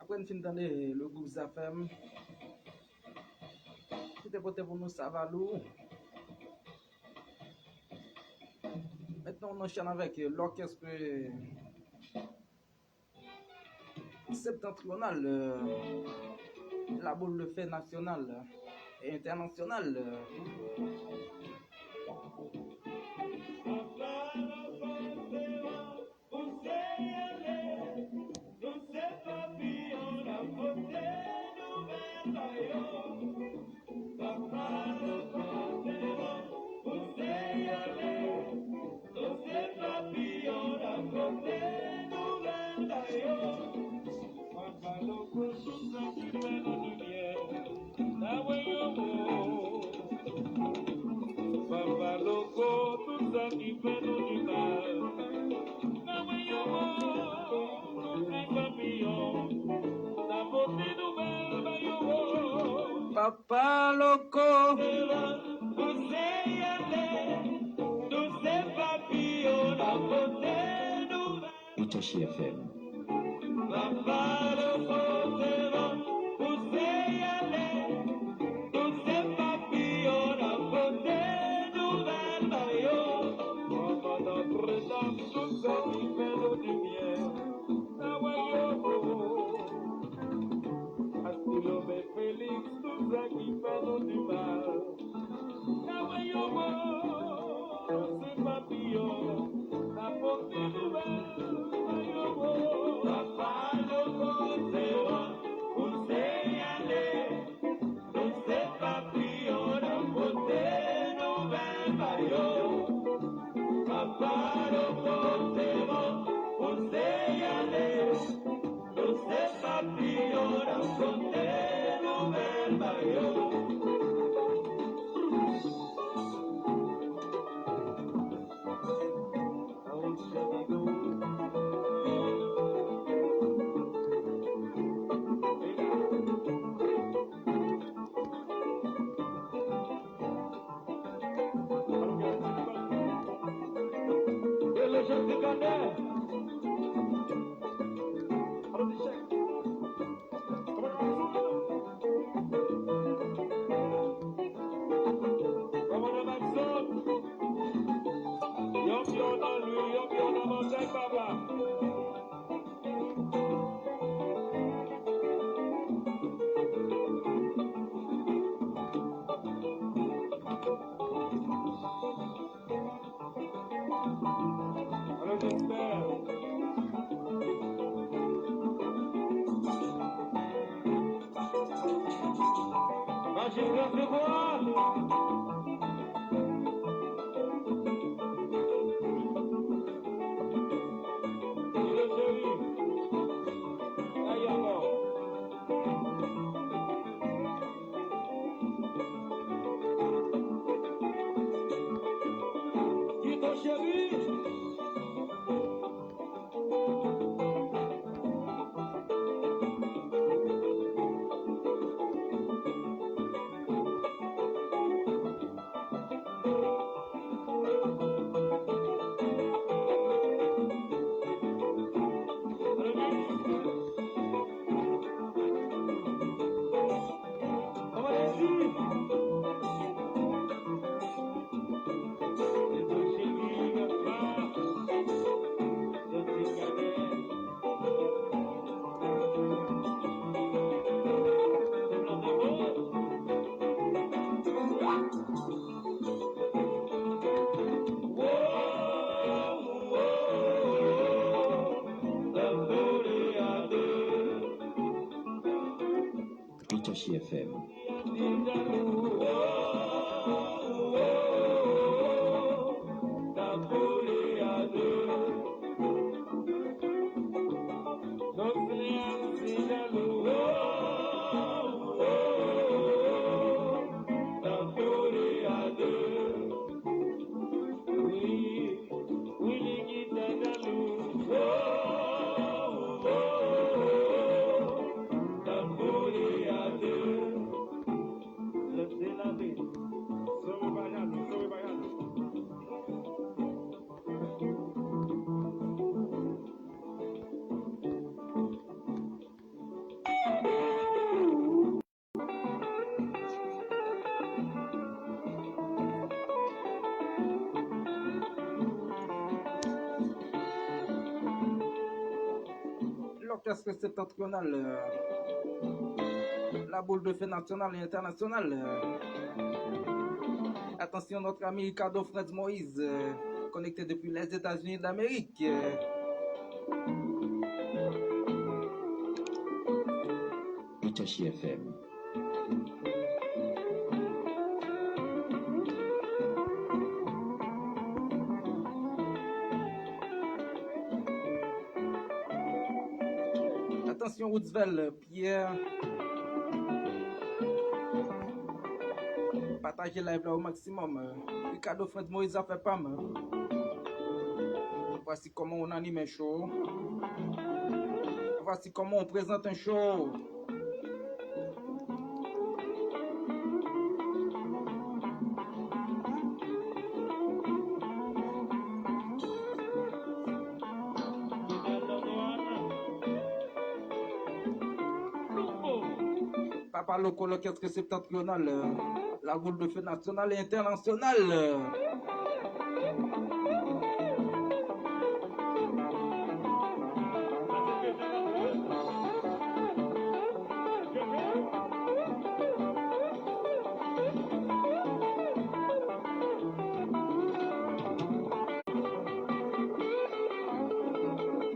Après une fin d'année, le groupe Zafem, c'était porté pour nous Savalou. Maintenant, on enchaîne avec l'orchestre septentrional, la boule de fête nationale et internationale. Papa Loco, Itachi FM. Itachi FM. l'orchestre septentrional, la boule de feu nationale et internationale. Attention, notre ami Ricardo Fred Moïse, connecté depuis les États-Unis d'Amérique. Itachi FM. Attention, Woodsville, Pierre. Partagez live là au maximum. Ricardo Fred Moïse a fait pas mal. Voici comment on anime un show. Voici comment on présente un show. Papa Loco, l'orchestre septentrional, la boule de feu nationale et internationale.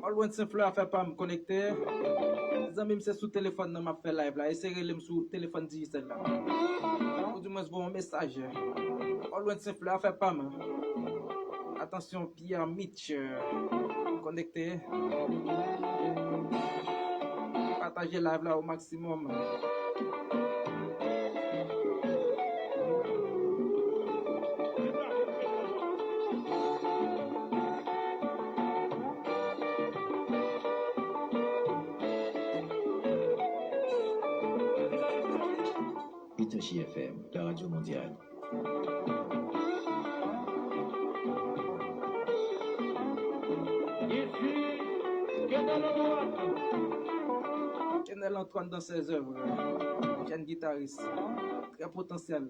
Alwen Saint-Fleur fait pas me connecter. Les amis, c'est sous téléphone dans ma fait live là. Essayez-le sous téléphone digital là. Ou du moins, c'est un message. Alwen Saint-Fleur fait pas me. Attention, Pierre Mitch, connecté. Partagez live là au maximum. Itachi FM, la radio mondiale. Kenel Antoine dans ses œuvres, jeune guitariste, très potentiel.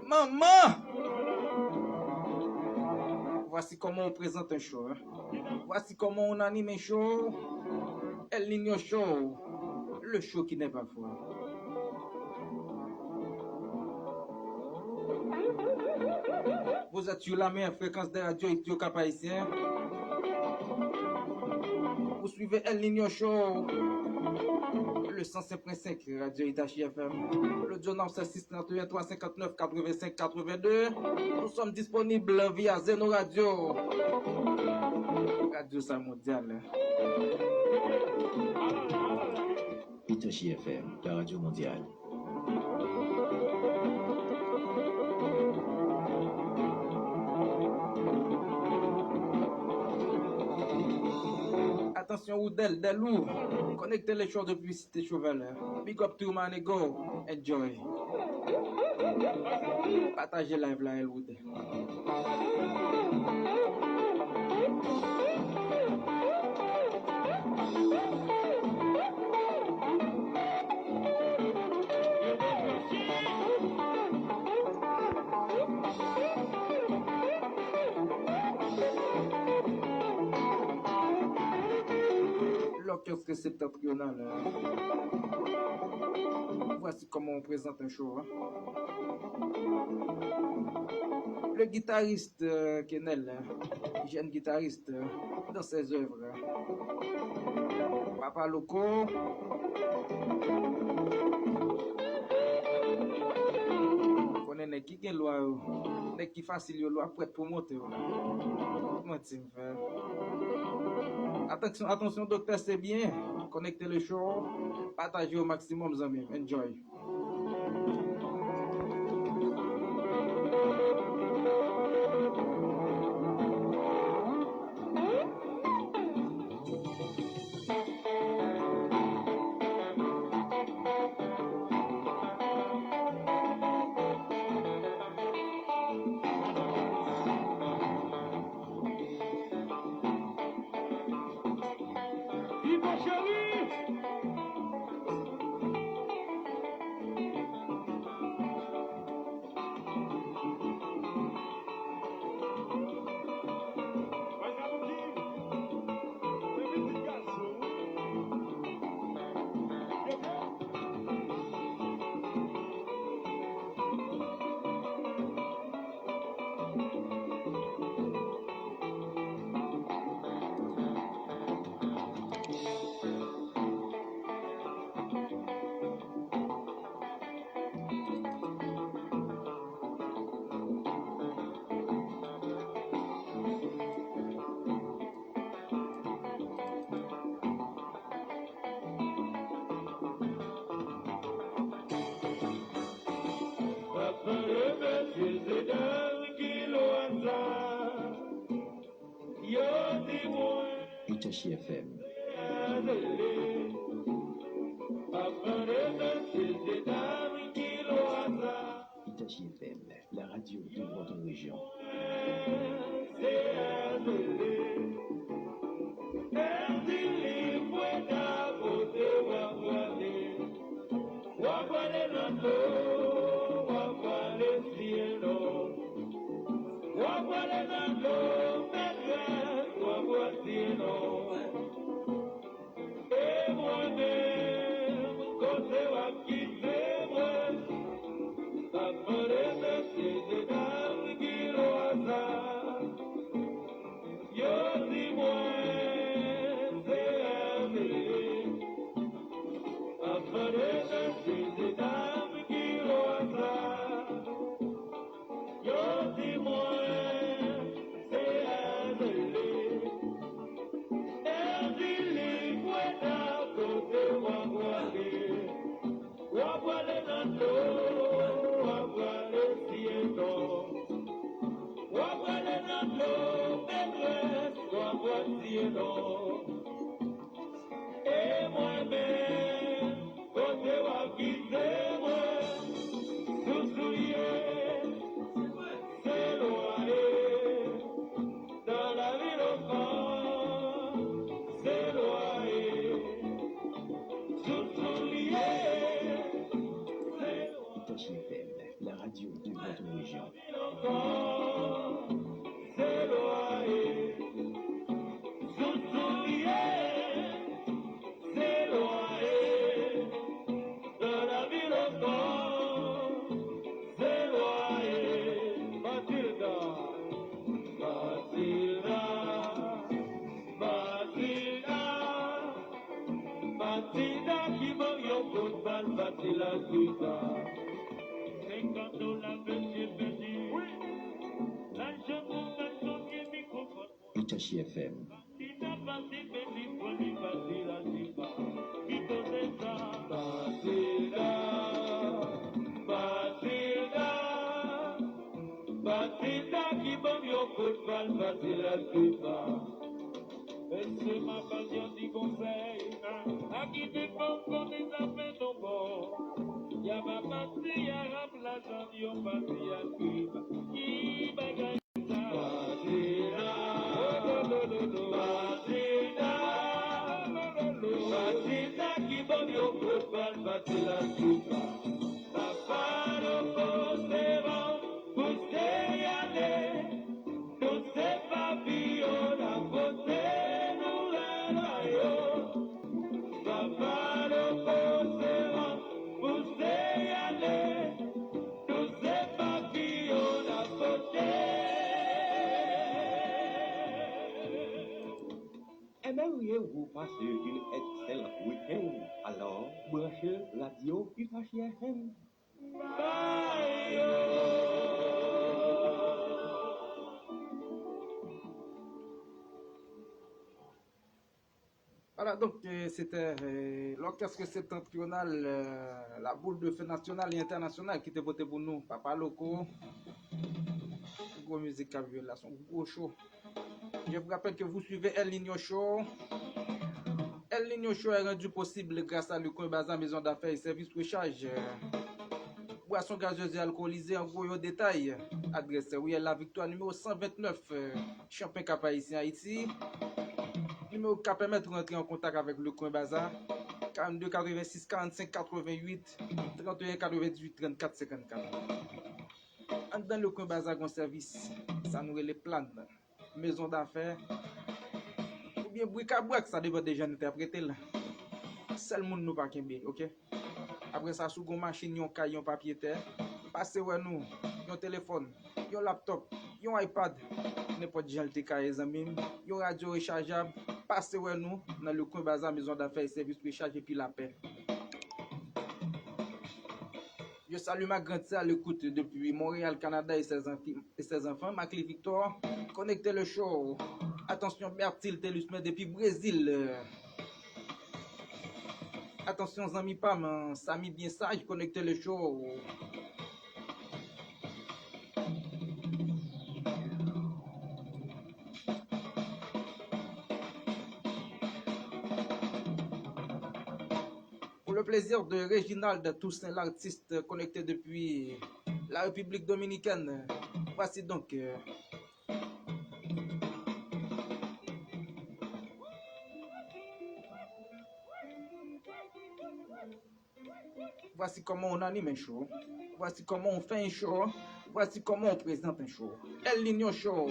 Maman! Voici comment on présente un show. Voici comment on anime un show. El Niño Show. Le show qui n'est pas fou. Vous êtes sur la meilleure fréquence de radio Ethio Cap Haïtien. Vous suivez El Niño Show. Le 105.5 Radio Itachi FM. Le journal c'est 631 359 85 82. Nous sommes disponibles via Zeno Radio. Radio ça mondiale. Itachi FM, la radio mondiale. Attention, Oudel, Delou, connectez les choses depuis Cité Chauvel. Big up to man, go, enjoy. Partagez live là, Elwood. L'orchestre septentrional. Voici comment on présente un show. Le guitariste Kenel, jeune guitariste, dans ses œuvres. Papa Loco. On connaît Nèg qui gen loi, nèg qui facile yo loi prête pour monter. Comment tu me fais? Attention, attention, docteur, c'est bien. Connectez le show. Partagez au maximum, amis. Enjoy. Itachi FM. Itachi FM, la radio de votre région. Itachi FM, la radio de votre région. Itachi FM. C'est ma passion du conseil, à qui dépend qu'on les appelle au bord. Y'a ma partie, y'a remplaçant, y'a partie à Cuba. Qui bagaille ça? Batida, Batida, qui bon y'a football, Batida, Cuba. Papa, le possévant, poussez y aller, tous ces papillons, la beauté. Aimeriez-vous passer une excellente week-end? Alors, branchez radio Itachi FM. Bye! Voilà, donc c'était l'orchestre septentrional, la boule de feu nationale et internationale qui était voté pour nous. Papa Loco, gros musique à violation, gros show. Je vous rappelle que vous suivez El Niño Show. El Niño Show est rendu possible grâce à le coin Bazar Maison d'affaires et services recharge. Boisson gazeuse et alcoolisée en gros détail. Adresse Ruelle La Victoire numéro 129, Champagne Cap Haïtien Haïti. Numéro qui permet de rentrer en contact avec le coin Bazar. 42 86 45 88 31 98 34 54. Dans le coin Bazar, un service, ça nous les plans, maison d'affaires, ou bien bric à brac, ça dépend déjà interpréter là. Seul monde nous pas kembe, ok? Après ça, sous une machine, yon cahier, yon papier terre, passez ouais nous, yon téléphone, yon laptop, yon iPad, n'importe quel te cahier amis, yon radio rechargeable, passez ouais nous dans le coin Bazar, maison d'affaires, service recharge et puis la paix. Je salue ma grande sœur à l'écoute depuis Montréal, Canada et ses enfants. Maclé Victor, connectez le show. Attention, Bertil Telusme depuis Brésil. Attention, Zami Pam, Sami bien sage, connectez le show. Pour le plaisir de Réginald Toussaint, l'artiste connecté depuis la République dominicaine. Voici donc voici comment on anime un show. Voici comment on fait un show. Voici comment on présente un show. El Niño Show.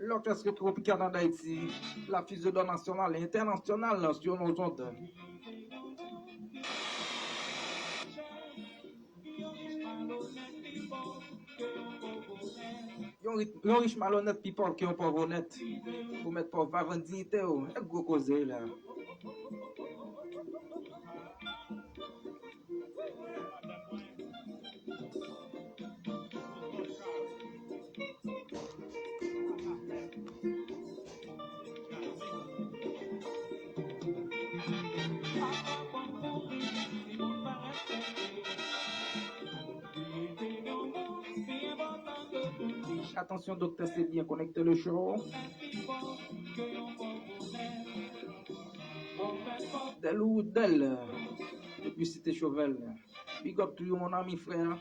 L'orchestre tropical en Haïti, la fusion nationale et internationale sur nos ondes. Yon riche malhonnête people qui ont pas honnête. Pour mettre pas avant dignité, et gros causer là. Attention, docteur, c'est bien connecté le show. Del ou Del, depuis Cité Chauvel. Big up to you, mon ami frère.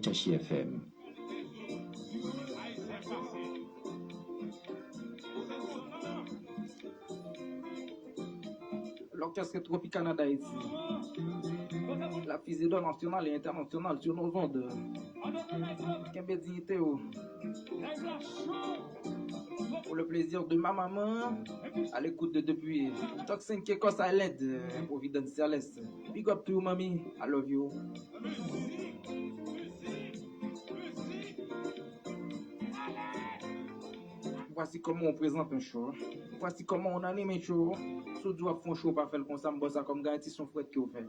Itachi FM. L'orchestre Tropicana d'Haïti. La fusée nationale et internationale sur nos ondes. Quelle belle dignité. Pour le plaisir de ma maman, à l'écoute de depuis Toxin Kekos Island, Providence. Big up to you, mommy. I love you. Voici comment on présente un show. Voici comment on anime un show. Si tu as fait un show, pas faire comme ça, me ça comme garantie son frère qui vous fait.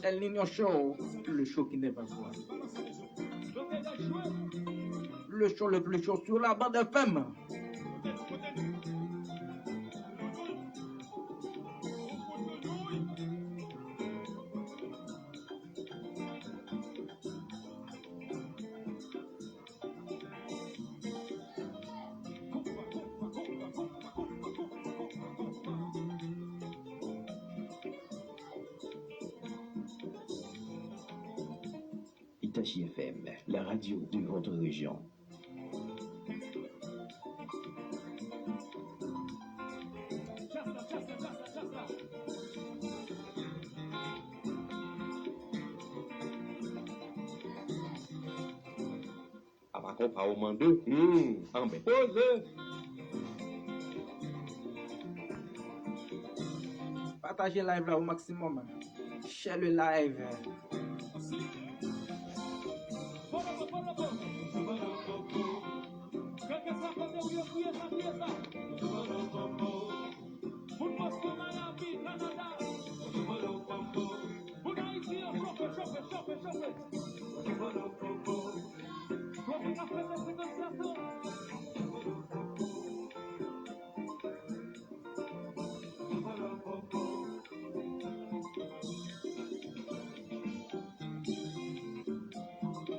El Niño Show, le show qui n'est pas froid. Le show le plus chaud sur la bande FM. Itachi FM, la radio de votre région. Abacon pa ou mande, ambe. Pose. Partagez live là au maximum. Share le live.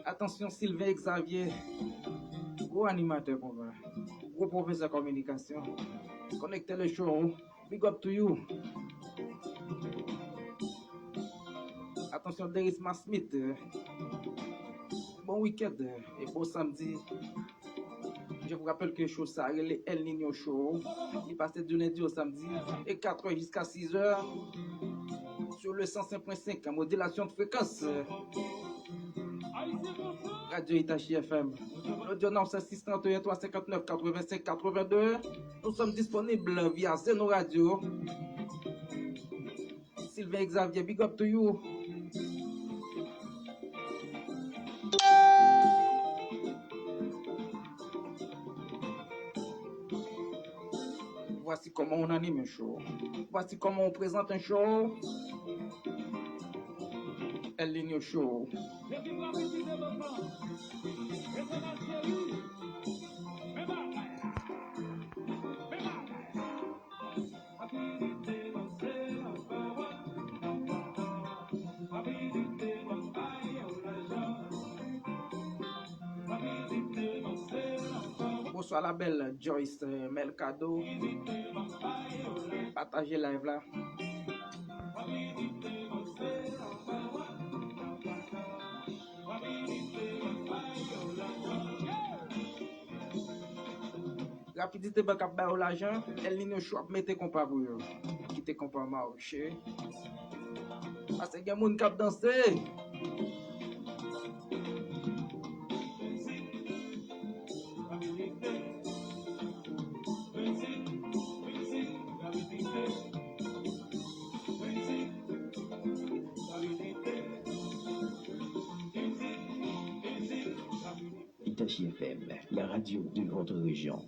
Attention Sylvain Xavier, gros animateur qu'on va, gros professeur de communication. Connectez le show, big up to you. Attention Derisma Smith, bon week-end et bon samedi. Je vous rappelle que le show ça le El Niño Show. Il passe du lundi au samedi et 4h jusqu'à 6h sur le 105.5 en modulation de fréquence. Radio Itachi FM. L'audience 631 359 85 82. Nous sommes disponibles via Zeno Radio. Sylvain Xavier, big up to you. Voici comment on anime un show. Voici comment on présente un show. El Niño Show. Bonsoir la belle Joyce Melcado. Partagez live là. Rapidité ba kap ba ou l'argent, El Niño Show mettez compa pour yo. Quittez compa marché. Parce que y a moun kap danser. Itachi FM, la radio de votre région.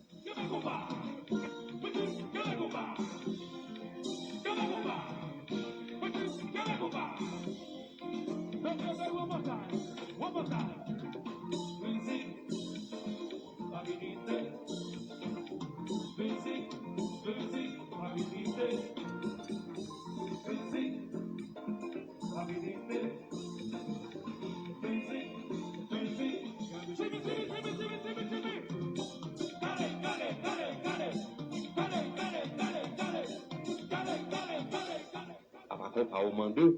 Abacon pa ou mande,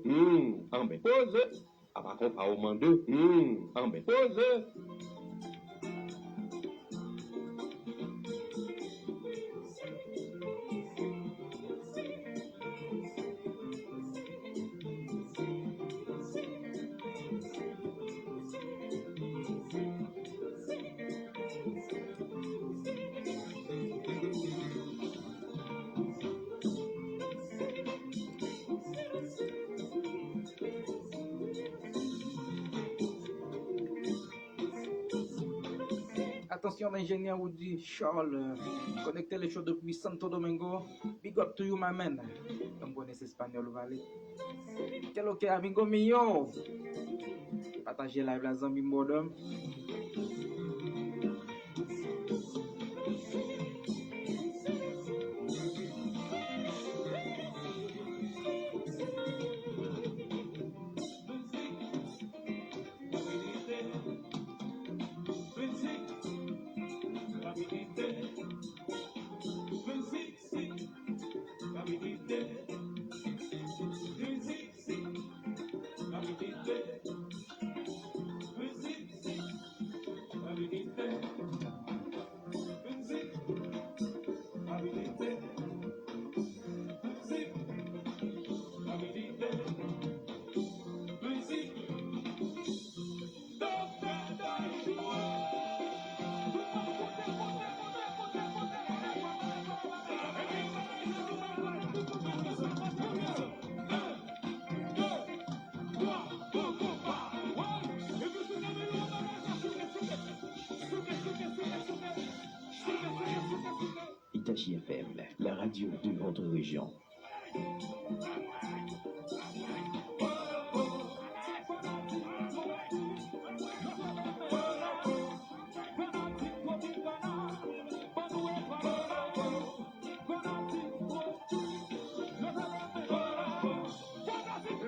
ambe. Pose. Par contre, au mandé, en ben, pose. Attention, l'ingénieur Woody Charles, connectez les shows depuis Santo Domingo. Big up to you, my man. Comme vous connaissez espagnol, Valley. Quel ok, amigo mio. Partagez live la zombie modem. Itachi FM, la radio de votre région.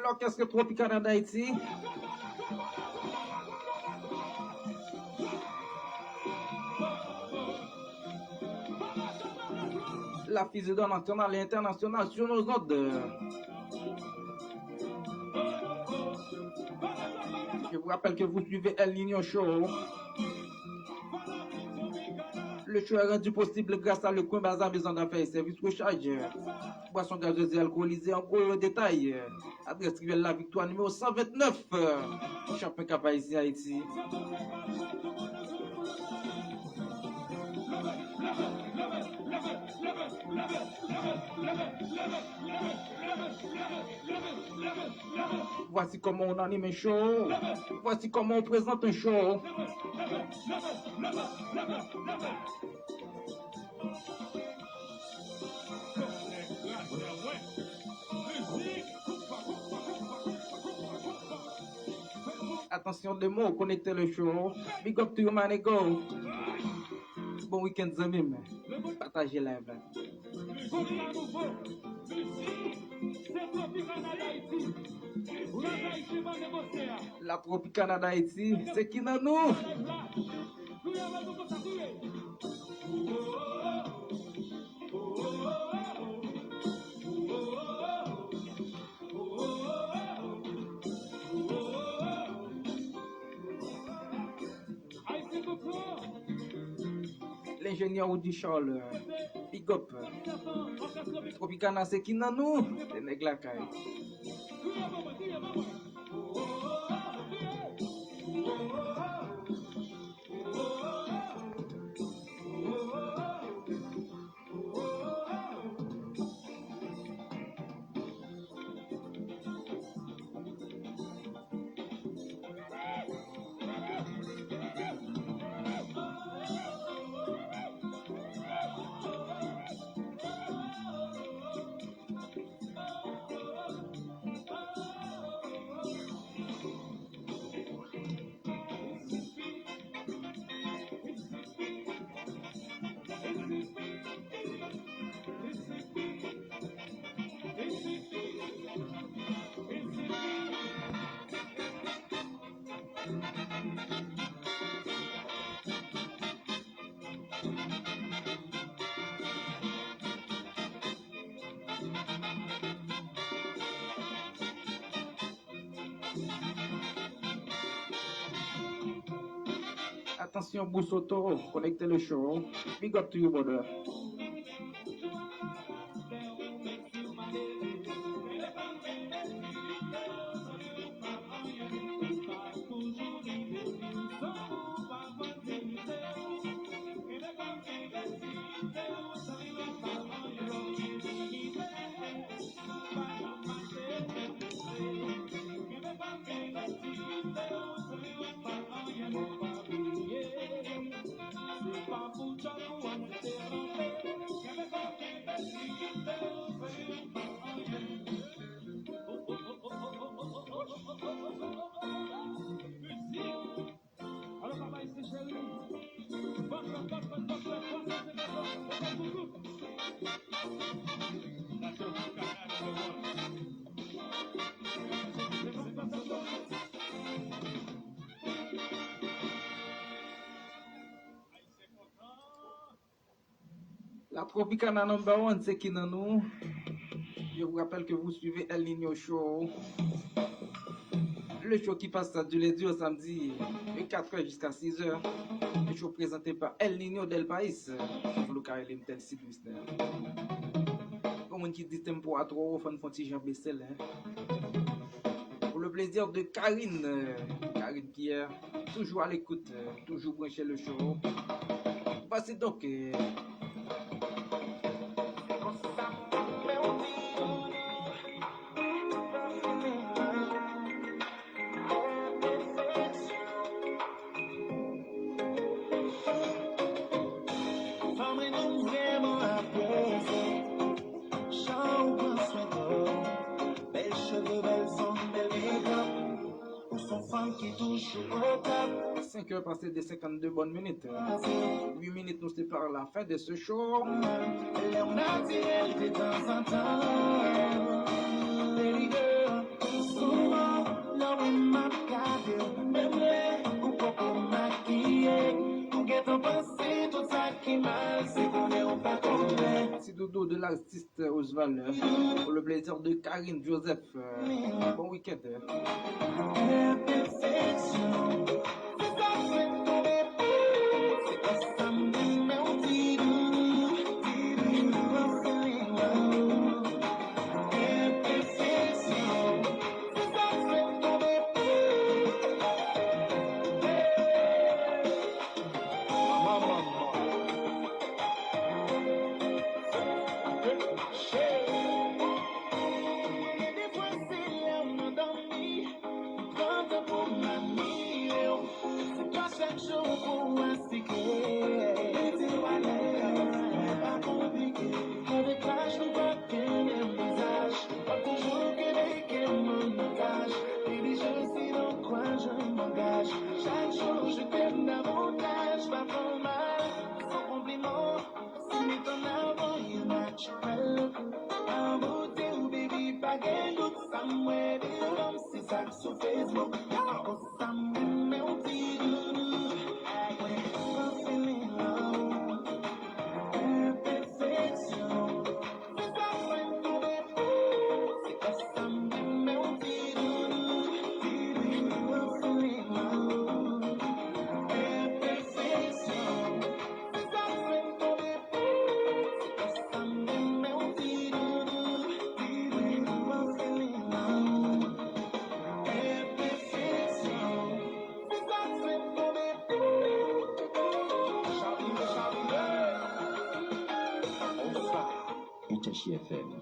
L'orchestre Tropicana d'Haïti. La fusée nationale et internationale sur nos ondes. Je vous rappelle que vous suivez El Niño Show. Le show est rendu possible grâce à le coin Bazar Maison d'affaires et services recharge. Boisson gazeuse et alcoolisée en gros détail. Adresse Rivière La Victoire numéro 129. Champion Cap ici Haïti. Voici comment on anime un show. Voici comment on présente un show. Attention des mots, connectez le show. Big up to you, man, go. Bon week-end, Zamim. Partagez live. La Tropicana d'Haïti, c'est qui dans nous? L'ingénieur Woody Charles, big up. Tropicana, c'est qui dans nous? C'est nèg la caille. Attention, Boussoto, connectez le show. Big up to you, brother. La Tropicana number 1, c'est qui dans nous. Je vous rappelle que vous suivez El Nino Show. Le show qui passe du lundi au samedi de 4h jusqu'à 6h. Le show présenté par El Nino del País. Sur le carré Limtel Sidwister. Comme on qui dit tempo à trop, font Jean Bessel. Pour le plaisir de Karine. Karine Pierre. Toujours à l'écoute. Toujours branché le show. Passez donc. Qui touche au cap. 5h passées de 52 bonnes minutes. 8 minutes nous séparent la fin de ce show. Et on a tiré de temps en temps. Baby girl, souvent, là où il m'a gardé, même ou pour maquiller. On guette en pensée, tout ça qui mal, c'est qu'on est pas tombé. C'est Dodo de l'artiste Oswald. Pour le plaisir de Karine Joseph. Bon week-end. Itachi FM.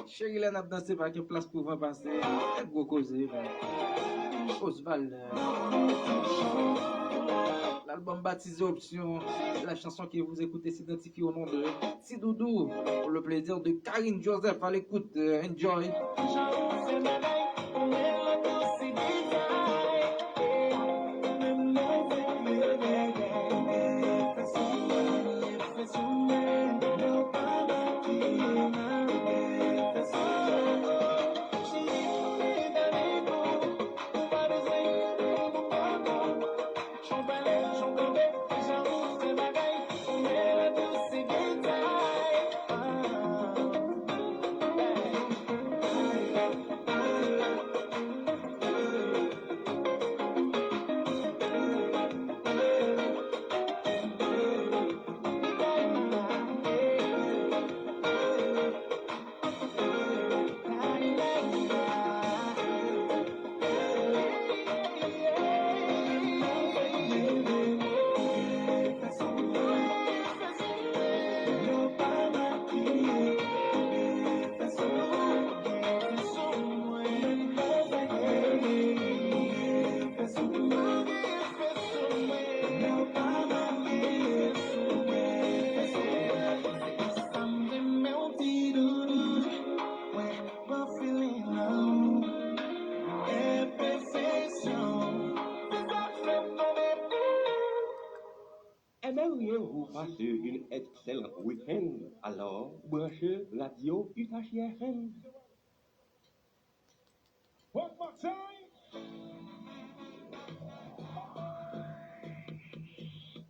Chérie, là, n'a dansé par quelle place pour passer. Gros causé. Oswald. L'album baptisé Option. La chanson que vous écoutez s'identifie au nom de Sidoudou. Pour le plaisir de Karine Joseph à l'écoute. Enjoy. passé une excellente week-end. Alors, branchez Radio Itachi FM. One more time.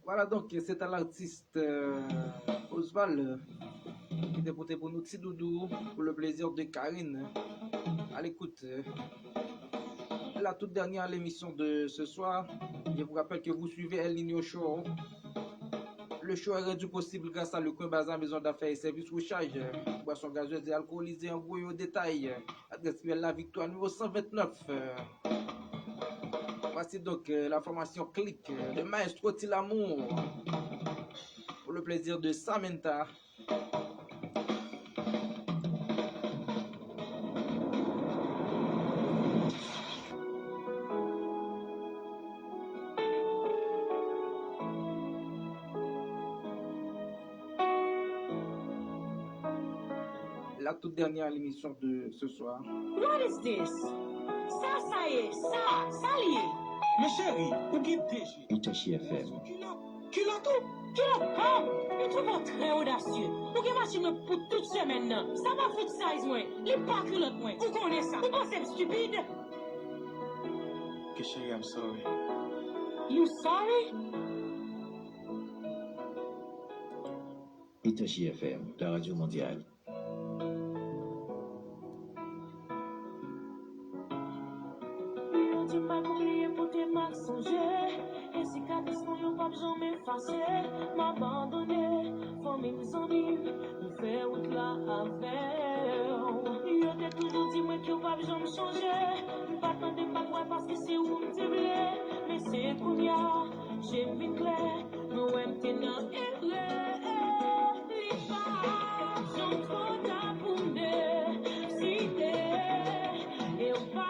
Voilà donc, c'est à l'artiste Oswald qui était porté pour nous petit doudou pour le plaisir de Karine. À l'écoute. La toute dernière émission de ce soir. Je vous rappelle que vous suivez El Nino Show. Le show est rendu possible grâce à le coin Bazar, maison d'affaires et services recharge. Boissons gazeuses et alcoolisées en gros et au détail. Adresse mail La Victoire numéro 129. Voici donc la formation Click de Maestro Tilamour. Pour le plaisir de Samantha. La toute dernière émission de ce soir. What is this? Ça y est, ça lié. Mais chérie, où est-ce que Itachi FM. Qui l'a tout? Qui l'a pas? Il trouve très audacieux. Ou que machine pour toute semaine nan. Ça va foutre size moins. Les pas que l'autre moins. Vous connaissez ça? Vous pensez stupide? Que chérie, I'm sorry. You sorry? Itachi FM, la radio mondiale. Tu m'as oublié pour tes mal songés. Et si cicatrices n'ont pas besoin de m'effacer. M'abandonner, former mes amis. Nous faire route là avec. Yo t'ai toujours dit moi que pas besoin de me changer. Pas attendre pas moi parce que c'est où me t'aimer. Mais c'est qu'on y a, j'ai mis clair. Nous aime t'es dans erreur. Les pas, j'en trop t'abonder. Si t'es, et on va.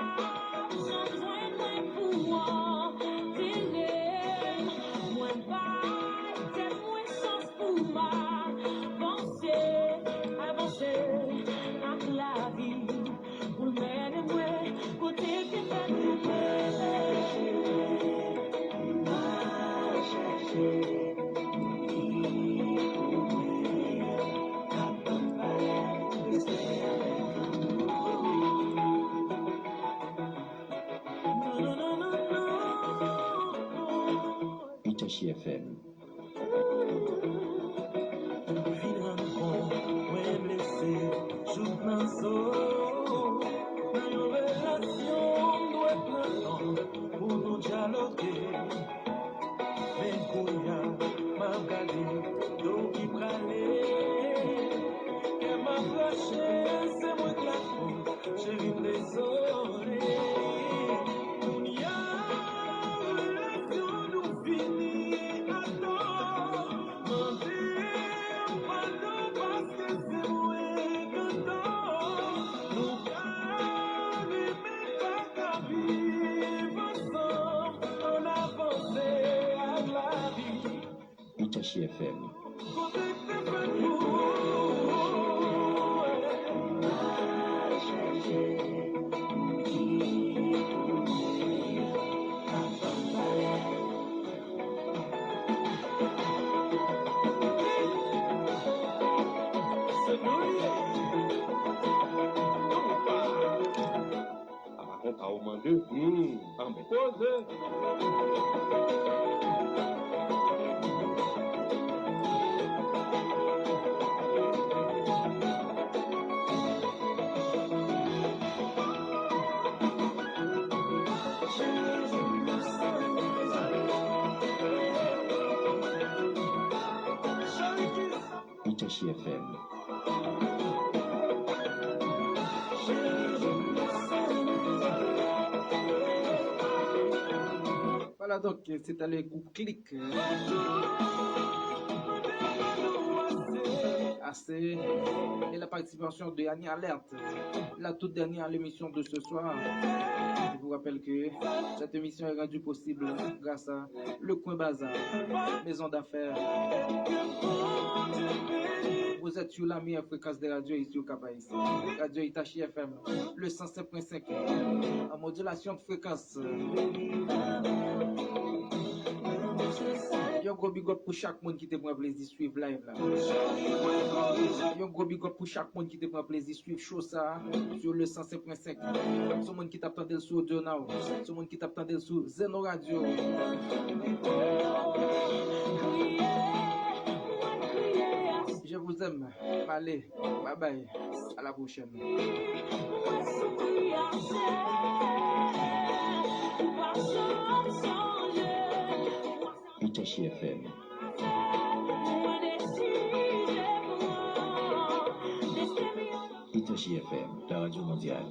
Itachi FM. Itachi FM. Itachi FM. Voilà donc, c'est à le groupe Click. Assez. Et la participation de Annie Alerte, la toute dernière émission de ce soir. Je vous rappelle que cette émission est rendue possible grâce à Le Coin Bazar, maison d'affaires. Vous êtes sur la meilleure fréquence de radio ici au Cap-Haïtien. Radio Itachi FM, le 107.5 en modulation de fréquence. Yo gros big up pour chaque monde qui te prend plaisir suivre live là. Un gros big up pour chaque monde qui te prend plaisir suivre show ça sur le 105.5. Ce monde qui t'attendait sur Audio Now, ce monde qui t'attendait sur Zeno Radio. Je vous aime. Allez, bye bye. À la prochaine. Itachi FM. Itachi FM, la radio mondiale.